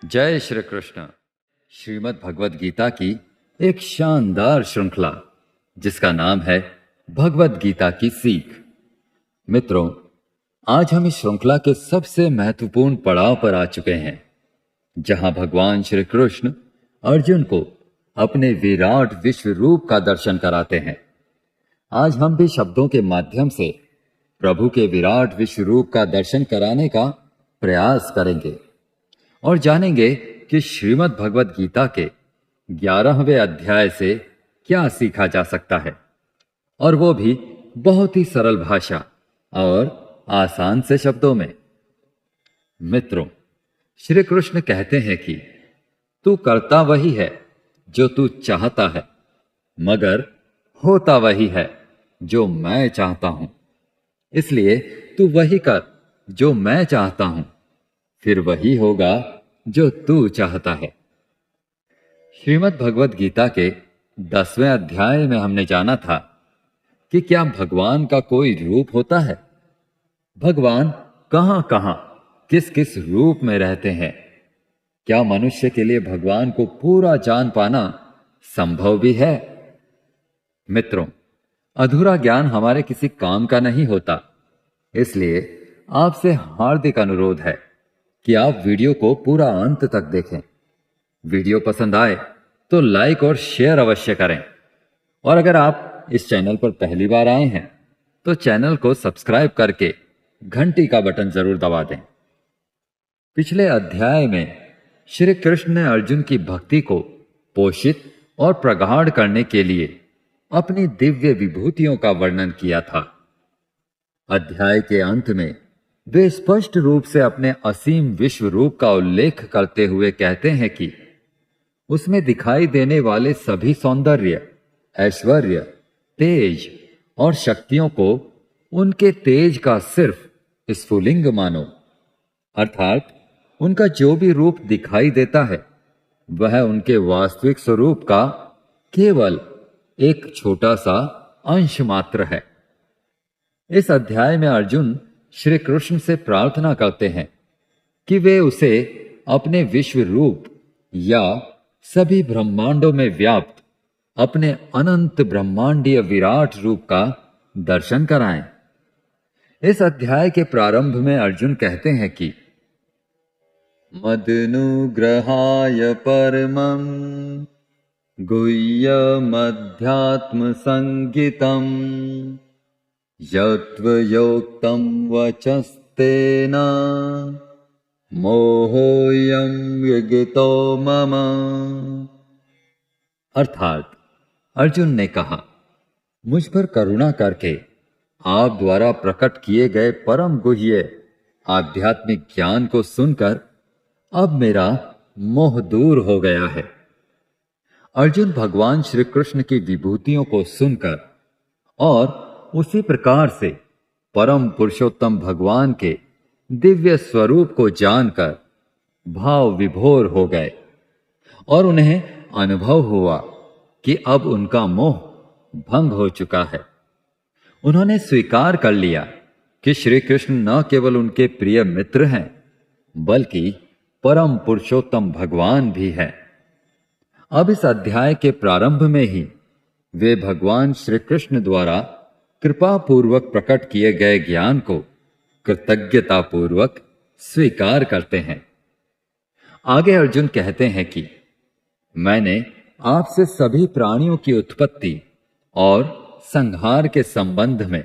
जय श्री कृष्ण। श्रीमद् भगवद गीता की एक शानदार श्रृंखला जिसका नाम है भगवद गीता की सीख। मित्रों, आज हम इस श्रृंखला के सबसे महत्वपूर्ण पड़ाव पर आ चुके हैं, जहां भगवान श्री कृष्ण अर्जुन को अपने विराट विश्व रूप का दर्शन कराते हैं। आज हम भी शब्दों के माध्यम से प्रभु के विराट विश्व रूप का दर्शन कराने का प्रयास करेंगे और जानेंगे कि श्रीमद् भगवद गीता के 11वें अध्याय से क्या सीखा जा सकता है, और वो भी बहुत ही सरल भाषा और आसान से शब्दों में। मित्रों, श्री कृष्ण कहते हैं कि तू करता वही है जो तू चाहता है, मगर होता वही है जो मैं चाहता हूं। इसलिए तू वही कर जो मैं चाहता हूं, फिर वही होगा जो तू चाहता है। श्रीमद् भगवद गीता के 10वें अध्याय में हमने जाना था कि क्या भगवान का कोई रूप होता है, भगवान कहां कहां किस किस रूप में रहते हैं, क्या मनुष्य के लिए भगवान को पूरा जान पाना संभव भी है। मित्रों, अधूरा ज्ञान हमारे किसी काम का नहीं होता, इसलिए आपसे हार्दिक अनुरोध है कि आप वीडियो को पूरा अंत तक देखें। वीडियो पसंद आए तो लाइक और शेयर अवश्य करें, और अगर आप इस चैनल पर पहली बार आए हैं तो चैनल को सब्सक्राइब करके घंटी का बटन जरूर दबा दें। पिछले अध्याय में श्री कृष्ण ने अर्जुन की भक्ति को पोषित और प्रगाढ़ करने के लिए अपनी दिव्य विभूतियों का वर्णन किया था। अध्याय के अंत में वे स्पष्ट रूप से अपने असीम विश्व रूप का उल्लेख करते हुए कहते हैं कि उसमें दिखाई देने वाले सभी सौंदर्य, ऐश्वर्य, तेज और शक्तियों को उनके तेज का सिर्फ स्फुलिंग मानो, अर्थात उनका जो भी रूप दिखाई देता है वह उनके वास्तविक स्वरूप का केवल एक छोटा सा अंश मात्र है। इस अध्याय में अर्जुन श्री कृष्ण से प्रार्थना करते हैं कि वे उसे अपने विश्व रूप या सभी ब्रह्मांडों में व्याप्त अपने अनंत ब्रह्मांडीय विराट रूप का दर्शन कराएं। इस अध्याय के प्रारंभ में अर्जुन कहते हैं कि मदनुग्रहाय परमं गुह्यमध्यात्म संगीतम् यत्त्वयोक्तं वचस्तेन मोहोऽयं विगतो मम। अर्थात अर्जुन ने कहा, मुझ पर करुणा करके आप द्वारा प्रकट किए गए परम गुह्य आध्यात्मिक ज्ञान को सुनकर अब मेरा मोह दूर हो गया है। अर्जुन भगवान श्री कृष्ण की विभूतियों को सुनकर और उसी प्रकार से परम पुरुषोत्तम भगवान के दिव्य स्वरूप को जानकर भाव विभोर हो गए, और उन्हें अनुभव हुआ कि अब उनका मोह भंग हो चुका है। उन्होंने स्वीकार कर लिया कि श्री कृष्ण न केवल उनके प्रिय मित्र हैं, बल्कि परम पुरुषोत्तम भगवान भी है। अब इस अध्याय के प्रारंभ में ही वे भगवान श्री कृष्ण द्वारा कृपा पूर्वक प्रकट किए गए ज्ञान को कृतज्ञता पूर्वक स्वीकार करते हैं। आगे अर्जुन कहते हैं कि मैंने आपसे सभी प्राणियों की उत्पत्ति और संहार के संबंध में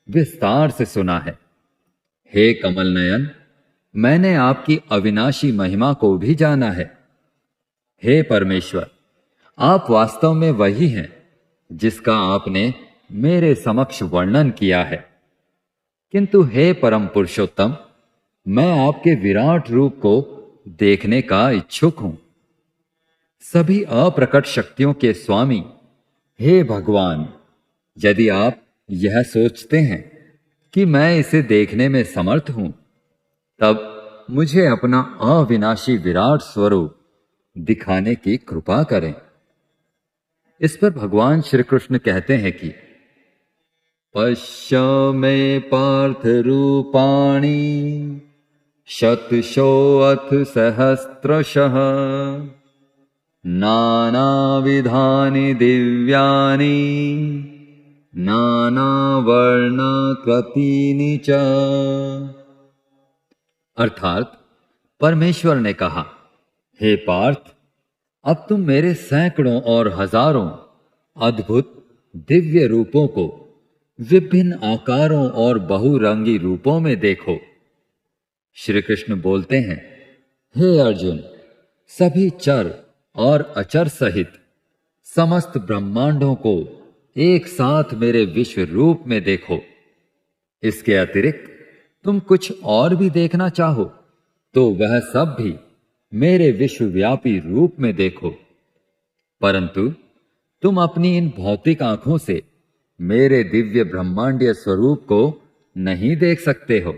विस्तार से सुना है। हे कमल नयन, मैंने आपकी अविनाशी महिमा को भी जाना है। हे परमेश्वर, आप वास्तव में वही हैं जिसका आपने मेरे समक्ष वर्णन किया है। किंतु हे परम पुरुषोत्तम, मैं आपके विराट रूप को देखने का इच्छुक हूं। सभी अप्रकट शक्तियों के स्वामी हे भगवान, यदि आप यह सोचते हैं कि मैं इसे देखने में समर्थ हूं, तब मुझे अपना अविनाशी विराट स्वरूप दिखाने की कृपा करें। इस पर भगवान श्री कृष्ण कहते हैं कि पश्य मे पार्थ रूपाणि शतशोऽथ सहस्रशः नानाविधानि दिव्यानि नानावर्णाकृतीनि च। अर्थात परमेश्वर ने कहा, हे पार्थ, अब तुम मेरे सैकड़ों और हजारों अद्भुत दिव्य रूपों को विभिन्न आकारों और बहुरंगी रूपों में देखो। श्री कृष्ण बोलते हैं, हे अर्जुन, सभी चर और अचर सहित समस्त ब्रह्मांडों को एक साथ मेरे विश्व रूप में देखो। इसके अतिरिक्त तुम कुछ और भी देखना चाहो तो वह सब भी मेरे विश्वव्यापी रूप में देखो, परंतु तुम अपनी इन भौतिक आंखों से मेरे दिव्य ब्रह्मांडीय स्वरूप को नहीं देख सकते हो।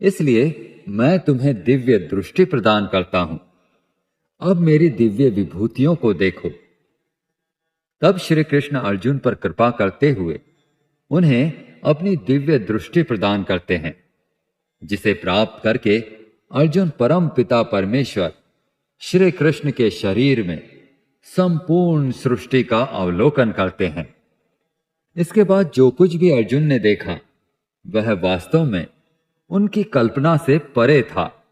इसलिए मैं तुम्हें दिव्य दृष्टि प्रदान करता हूं। अब मेरी दिव्य विभूतियों को देखो। तब श्री कृष्ण अर्जुन पर कृपा करते हुए उन्हें अपनी दिव्य दृष्टि प्रदान करते हैं, जिसे प्राप्त करके अर्जुन परम पिता परमेश्वर श्री कृष्ण के शरीर में संपूर्ण सृष्टि का अवलोकन करते हैं। इसके बाद जो कुछ भी अर्जुन ने देखा वह वास्तव में उनकी कल्पना से परे था।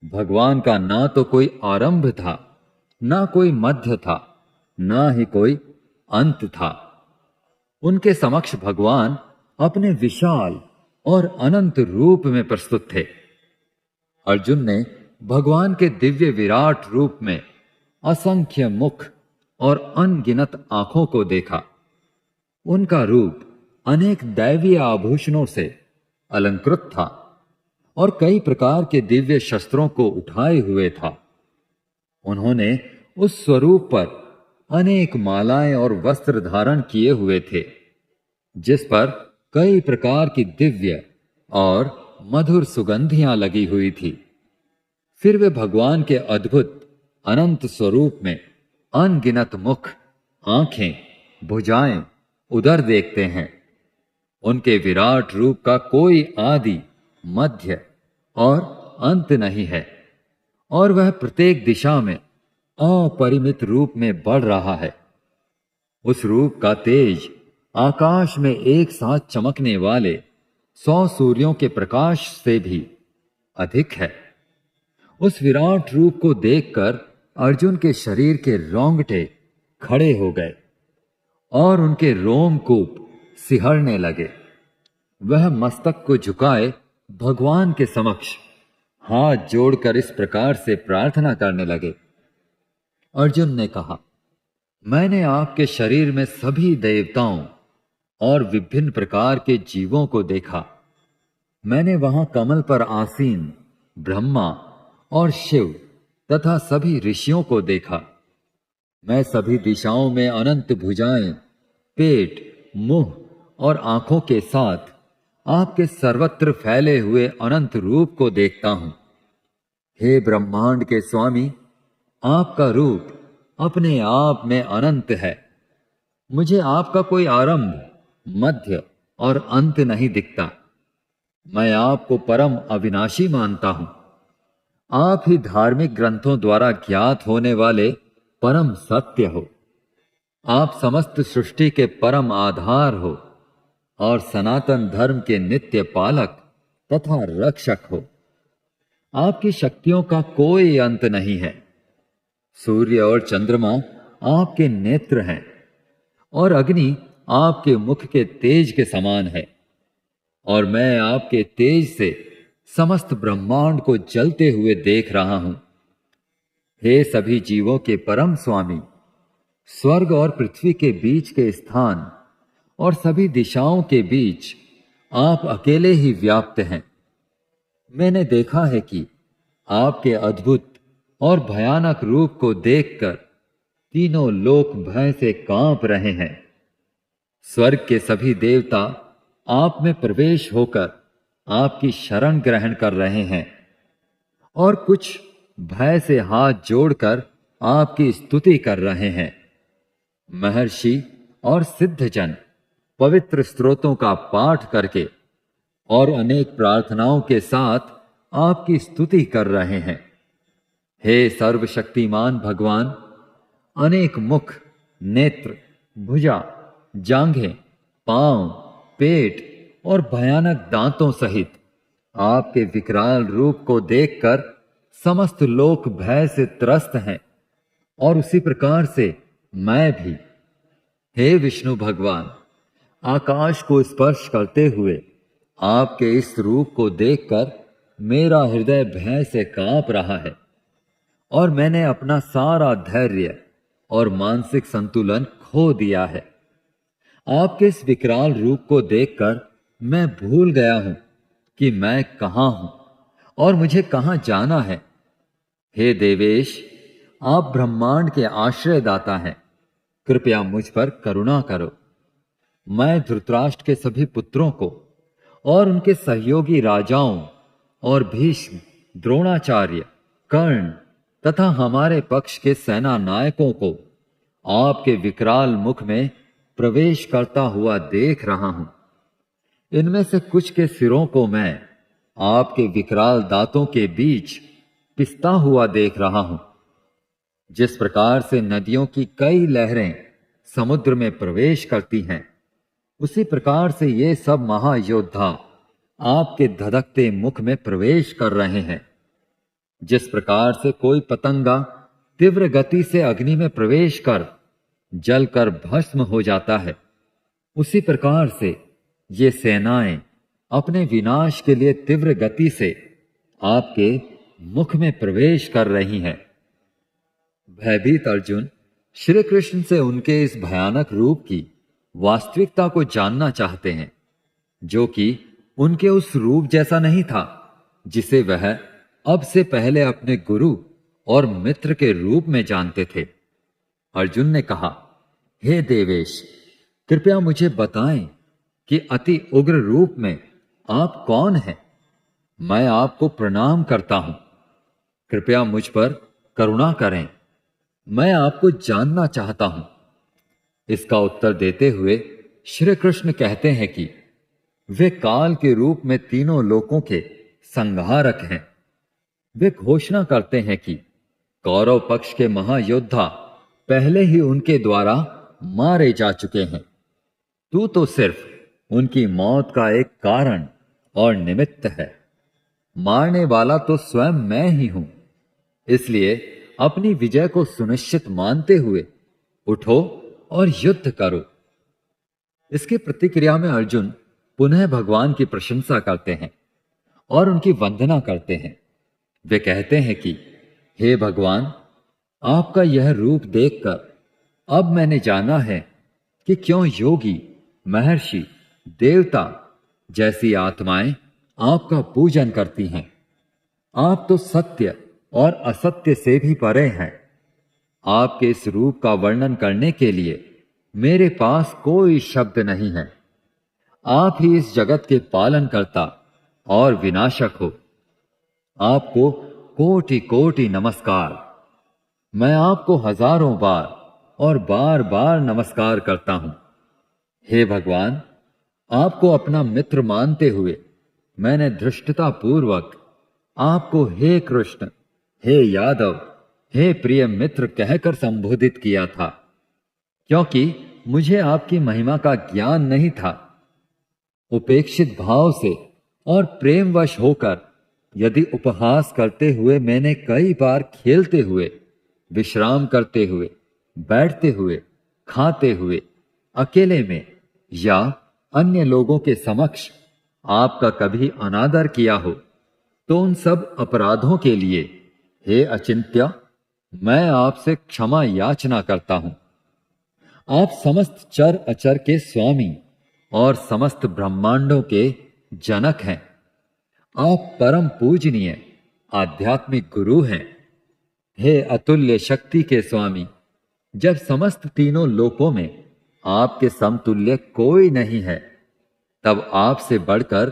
भगवान का ना तो कोई आरंभ था, ना कोई मध्य था, ना ही कोई अंत था। उनके समक्ष भगवान अपने विशाल और अनंत रूप में प्रस्तुत थे। अर्जुन ने भगवान के दिव्य विराट रूप में असंख्य मुख और अनगिनत आंखों को देखा। उनका रूप अनेक दैवीय आभूषणों से अलंकृत था और कई प्रकार के दिव्य शस्त्रों को उठाए हुए था। उन्होंने उस स्वरूप पर अनेक मालाएं और वस्त्र धारण किए हुए थे, जिस पर कई प्रकार की दिव्य और मधुर सुगंधियां लगी हुई थी। फिर वे भगवान के अद्भुत अनंत स्वरूप में अनगिनत मुख, आंखें, भुजाएं, उदर देखते हैं। उनके विराट रूप का कोई आदि, मध्य और अंत नहीं है और वह प्रत्येक दिशा में अपरिमित रूप में बढ़ रहा है। उस रूप का तेज आकाश में एक साथ चमकने वाले 100 सूर्यों के प्रकाश से भी अधिक है। उस विराट रूप को देखकर अर्जुन के शरीर के रोंगटे खड़े हो गए और उनके रोमकूप सिहरने लगे। वह मस्तक को झुकाए भगवान के समक्ष हाथ जोड़कर इस प्रकार से प्रार्थना करने लगे। अर्जुन ने कहा, मैंने आपके शरीर में सभी देवताओं और विभिन्न प्रकार के जीवों को देखा। मैंने वहां कमल पर आसीन ब्रह्मा और शिव तथा सभी ऋषियों को देखा। मैं सभी दिशाओं में अनंत भुजाएं, पेट, मुंह और आंखों के साथ आपके सर्वत्र फैले हुए अनंत रूप को देखता हूं। हे ब्रह्मांड के स्वामी, आपका रूप अपने आप में अनंत है। मुझे आपका कोई आरंभ, मध्य और अंत नहीं दिखता। मैं आपको परम अविनाशी मानता हूं। आप ही धार्मिक ग्रंथों द्वारा ज्ञात होने वाले परम सत्य हो। आप समस्त सृष्टि के परम आधार हो और सनातन धर्म के नित्य पालक तथा रक्षक हो। आपकी शक्तियों का कोई अंत नहीं है। सूर्य और चंद्रमा आपके नेत्र हैं और अग्नि आपके मुख के तेज के समान है, और मैं आपके तेज से समस्त ब्रह्मांड को जलते हुए देख रहा हूं। हे सभी जीवों के परम स्वामी, स्वर्ग और पृथ्वी के बीच के स्थान और सभी दिशाओं के बीच आप अकेले ही व्याप्त हैं। मैंने देखा है कि आपके अद्भुत और भयानक रूप को देखकर तीनों लोक भय से कांप रहे हैं। स्वर्ग के सभी देवता आप में प्रवेश होकर आपकी शरण ग्रहण कर रहे हैं और कुछ भय से हाथ जोड़कर आपकी स्तुति कर रहे हैं। महर्षि और सिद्धजन पवित्र स्तोत्रों का पाठ करके और अनेक प्रार्थनाओं के साथ आपकी स्तुति कर रहे हैं। हे सर्वशक्तिमान भगवान, अनेक मुख, नेत्र, भुजा, जांघें, पांव, पेट और भयानक दांतों सहित आपके विकराल रूप को देखकर समस्त लोक भय से त्रस्त हैं, और उसी प्रकार से मैं भी। हे विष्णु भगवान, आकाश को स्पर्श करते हुए आपके इस रूप को देखकर मेरा हृदय भय से कांप रहा है, और मैंने अपना सारा धैर्य और मानसिक संतुलन खो दिया है। आपके इस विकराल रूप को देखकर मैं भूल गया हूं कि मैं कहां हूं और मुझे कहां जाना है। हे देवेश, आप ब्रह्मांड के आश्रयदाता हैं, कृपया मुझ पर करुणा करो। मैं धृतराष्ट्र के सभी पुत्रों को और उनके सहयोगी राजाओं और भीष्म, द्रोणाचार्य, कर्ण तथा हमारे पक्ष के सेना नायकों को आपके विकराल मुख में प्रवेश करता हुआ देख रहा हूं। इनमें से कुछ के सिरों को मैं आपके विकराल दांतों के बीच पिसता हुआ देख रहा हूं। जिस प्रकार से नदियों की कई लहरें समुद्र में प्रवेश करती हैं, उसी प्रकार से ये सब महायोद्धा आपके धधकते मुख में प्रवेश कर रहे हैं। जिस प्रकार से कोई पतंगा तीव्र गति से अग्नि में प्रवेश कर जलकर भस्म हो जाता है, उसी प्रकार से ये सेनाएं अपने विनाश के लिए तीव्र गति से आपके मुख में प्रवेश कर रही हैं। भयभीत अर्जुन श्री कृष्ण से उनके इस भयानक रूप की वास्तविकता को जानना चाहते हैं, जो कि उनके उस रूप जैसा नहीं था जिसे वह अब से पहले अपने गुरु और मित्र के रूप में जानते थे। अर्जुन ने कहा, हे देवेश, कृपया मुझे बताएं कि अति उग्र रूप में आप कौन हैं? मैं आपको प्रणाम करता हूं, कृपया मुझ पर करुणा करें, मैं आपको जानना चाहता हूं। इसका उत्तर देते हुए श्री कृष्ण कहते हैं कि वे काल के रूप में तीनों लोकों के संहारक हैं। वे घोषणा करते हैं कि कौरव पक्ष के महायोद्धा पहले ही उनके द्वारा मारे जा चुके हैं। तू तो सिर्फ उनकी मौत का एक कारण और निमित्त है। मारने वाला तो स्वयं मैं ही हूं। इसलिए अपनी विजय को सुनिश्चित मानते हुए उठो और युद्ध करो। इसकी प्रतिक्रिया में अर्जुन पुनः भगवान की प्रशंसा करते हैं और उनकी वंदना करते हैं। वे कहते हैं कि हे भगवान, आपका यह रूप देखकर अब मैंने जाना है कि क्यों योगी, महर्षि, देवता जैसी आत्माएं आपका पूजन करती हैं। आप तो सत्य और असत्य से भी परे हैं। आपके इस रूप का वर्णन करने के लिए मेरे पास कोई शब्द नहीं है। आप ही इस जगत के पालनकर्ता और विनाशक हो। आपको कोटि कोटि नमस्कार। मैं आपको हजारों बार और बार बार नमस्कार करता हूं। हे भगवान, आपको अपना मित्र मानते हुए मैंने धृष्टता पूर्वक आपको हे कृष्ण, हे यादव, हे प्रिय मित्र कहकर संबोधित किया था, क्योंकि मुझे आपकी महिमा का ज्ञान नहीं था। उपेक्षित भाव से और प्रेमवश होकर यदि उपहास करते हुए मैंने कई बार खेलते हुए, विश्राम करते हुए, बैठते हुए, खाते हुए, अकेले में या अन्य लोगों के समक्ष आपका कभी अनादर किया हो, तो उन सब अपराधों के लिए हे अचिंत्य, मैं आपसे क्षमा याचना करता हूं। आप समस्त चर अचर के स्वामी और समस्त ब्रह्मांडों के जनक हैं। आप परम पूजनीय आध्यात्मिक गुरु हैं। हे अतुल्य शक्ति के स्वामी, जब समस्त तीनों लोकों में आपके समतुल्य कोई नहीं है, तब आपसे बढ़कर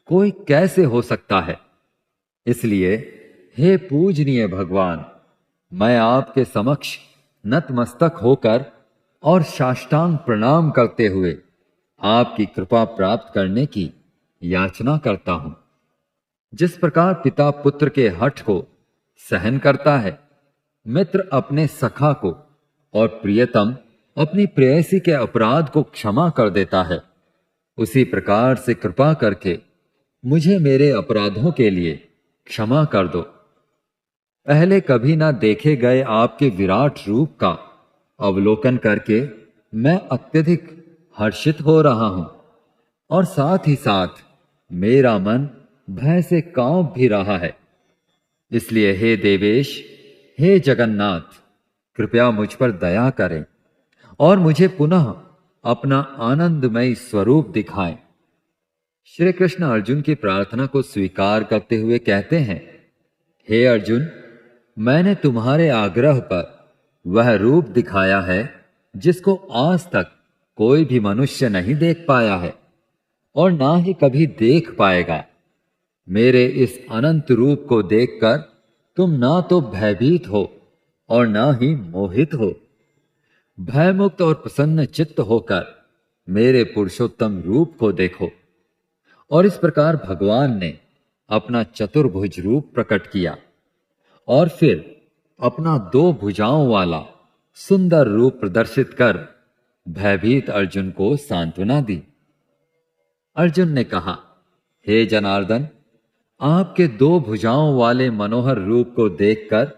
कोई कैसे हो सकता है? इसलिए हे पूजनीय भगवान, मैं आपके समक्ष नतमस्तक होकर और साष्टांग प्रणाम करते हुए आपकी कृपा प्राप्त करने की याचना करता हूं। जिस प्रकार पिता पुत्र के हठ को सहन करता है, मित्र अपने सखा को और प्रियतम अपनी प्रेयसी के अपराध को क्षमा कर देता है, उसी प्रकार से कृपा करके मुझे मेरे अपराधों के लिए क्षमा कर दो। पहले कभी ना देखे गए आपके विराट रूप का अवलोकन करके मैं अत्यधिक हर्षित हो रहा हूं और साथ ही साथ मेरा मन भय से कांप भी रहा है। इसलिए हे देवेश, हे जगन्नाथ, कृपया मुझ पर दया करें और मुझे पुनः अपना आनंदमय स्वरूप दिखाएं। श्री कृष्ण अर्जुन की प्रार्थना को स्वीकार करते हुए कहते हैं, हे अर्जुन, मैंने तुम्हारे आग्रह पर वह रूप दिखाया है जिसको आज तक कोई भी मनुष्य नहीं देख पाया है और ना ही कभी देख पाएगा। मेरे इस अनंत रूप को देखकर तुम ना तो भयभीत हो और ना ही मोहित हो। भयमुक्त और प्रसन्न चित्त होकर मेरे पुरुषोत्तम रूप को देखो। और इस प्रकार भगवान ने अपना चतुर्भुज रूप प्रकट किया और फिर अपना 2 भुजाओं वाला सुंदर रूप प्रदर्शित कर भयभीत अर्जुन को सांत्वना दी। अर्जुन ने कहा, हे जनार्दन, आपके 2 भुजाओं वाले मनोहर रूप को देखकर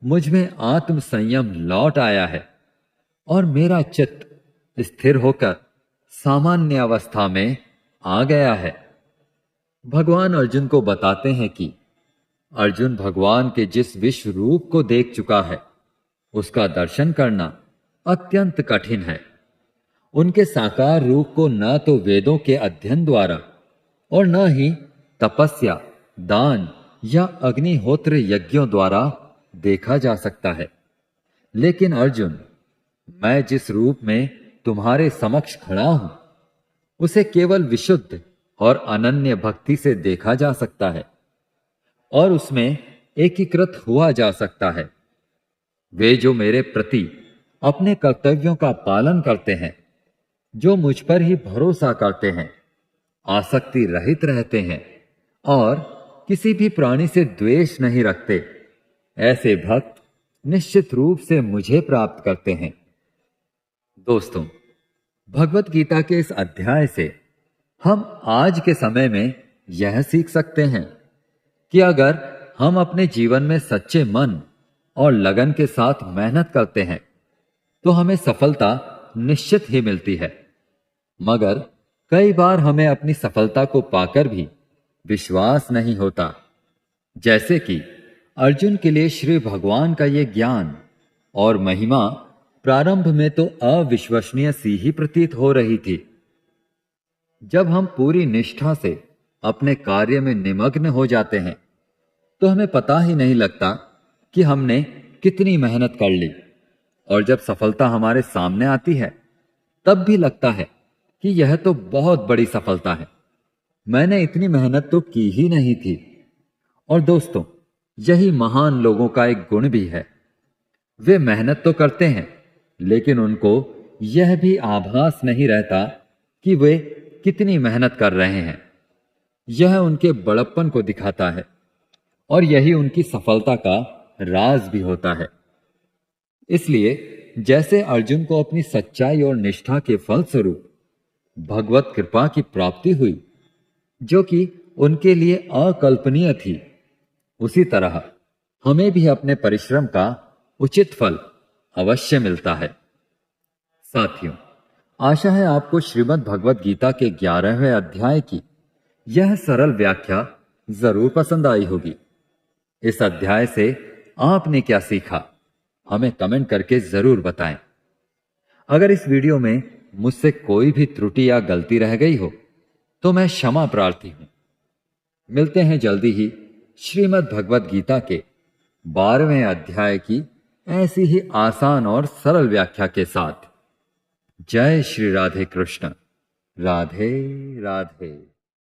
मुझ में आत्म संयम लौट आया है और मेरा चित्त स्थिर होकर सामान्य अवस्था में आ गया है। भगवान अर्जुन को बताते हैं कि अर्जुन भगवान के जिस विश्व रूप को देख चुका है उसका दर्शन करना अत्यंत कठिन है। उनके साकार रूप को न तो वेदों के अध्ययन द्वारा और न ही तपस्या, दान या अग्निहोत्र यज्ञों द्वारा देखा जा सकता है। लेकिन अर्जुन, मैं जिस रूप में तुम्हारे समक्ष खड़ा हूं उसे केवल विशुद्ध और अनन्य भक्ति से देखा जा सकता है और उसमें एकीकृत हुआ जा सकता है। वे जो मेरे प्रति अपने कर्तव्यों का पालन करते हैं, जो मुझ पर ही भरोसा करते हैं, आसक्ति रहित रहते हैं और किसी भी प्राणी से द्वेष नहीं रखते, ऐसे भक्त निश्चित रूप से मुझे प्राप्त करते हैं। दोस्तों, भगवत गीता के इस अध्याय से हम आज के समय में यह सीख सकते हैं कि अगर हम अपने जीवन में सच्चे मन और लगन के साथ मेहनत करते हैं तो हमें सफलता निश्चित ही मिलती है। मगर कई बार हमें अपनी सफलता को पाकर भी विश्वास नहीं होता। जैसे कि अर्जुन के लिए श्री भगवान का ये ज्ञान और महिमा प्रारंभ में तो अविश्वसनीय सी ही प्रतीत हो रही थी। जब हम पूरी निष्ठा से अपने कार्य में निमग्न हो जाते हैं तो हमें पता ही नहीं लगता कि हमने कितनी मेहनत कर ली, और जब सफलता हमारे सामने आती है तब भी लगता है कि यह तो बहुत बड़ी सफलता है, मैंने इतनी मेहनत तो की ही नहीं थी। और दोस्तों, यही महान लोगों का एक गुण भी है। वे मेहनत तो करते हैं लेकिन उनको यह भी आभास नहीं रहता कि वे कितनी मेहनत कर रहे हैं। यह उनके बड़प्पन को दिखाता है और यही उनकी सफलता का राज भी होता है। इसलिए जैसे अर्जुन को अपनी सच्चाई और निष्ठा के फलस्वरूप भगवत कृपा की प्राप्ति हुई, जो कि उनके लिए अकल्पनीय थी, उसी तरह हमें भी अपने परिश्रम का उचित फल अवश्य मिलता है। साथियों, आशा है आपको श्रीमद् भगवत गीता के 11वें अध्याय की यह सरल व्याख्या जरूर पसंद आई होगी। इस अध्याय से आपने क्या सीखा, हमें कमेंट करके जरूर बताएं। अगर इस वीडियो में मुझसे कोई भी त्रुटि या गलती रह गई हो तो मैं क्षमा प्रार्थी हूं। मिलते हैं जल्दी ही श्रीमद् भगवत गीता के 12वें अध्याय की ऐसी ही आसान और सरल व्याख्या के साथ। जय श्री राधे कृष्ण। राधे राधे।